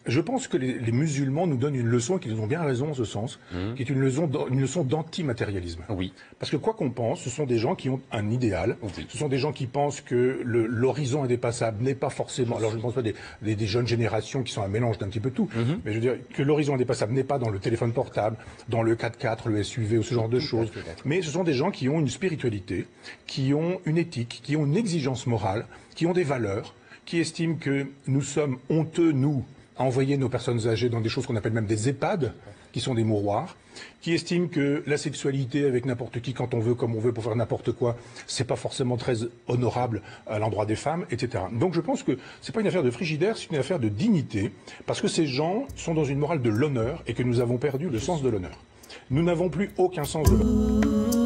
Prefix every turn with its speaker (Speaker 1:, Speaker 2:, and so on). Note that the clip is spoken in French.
Speaker 1: Je pense que les musulmans nous donnent une leçon, et qu'ils ont bien raison en ce sens, qui est une leçon d'antimatérialisme.
Speaker 2: Oui.
Speaker 1: Parce que quoi qu'on pense, ce sont des gens qui ont un idéal,
Speaker 2: Oui.
Speaker 1: ce sont des gens qui pensent que l'horizon indépassable n'est pas forcément... Alors je ne pense pas des jeunes générations qui sont un mélange d'un petit peu tout, mais je veux dire que l'horizon indépassable n'est pas dans le téléphone portable, dans le 4x4, le SUV ou ce genre de choses, mais ce sont des gens qui ont une spiritualité, qui ont une éthique, qui ont une exigence morale, qui ont des valeurs, qui estiment que nous sommes honteux, nous, à envoyer nos personnes âgées dans des choses qu'on appelle même des EHPAD, qui sont des mouroirs, qui estiment que la sexualité avec n'importe qui, quand on veut, comme on veut, pour faire n'importe quoi, c'est pas forcément très honorable à l'endroit des femmes, etc. Donc je pense que c'est pas une affaire de frigidaire, c'est une affaire de dignité, parce que ces gens sont dans une morale de l'honneur et que nous avons perdu le sens de l'honneur. Nous n'avons plus aucun sens de l'honneur.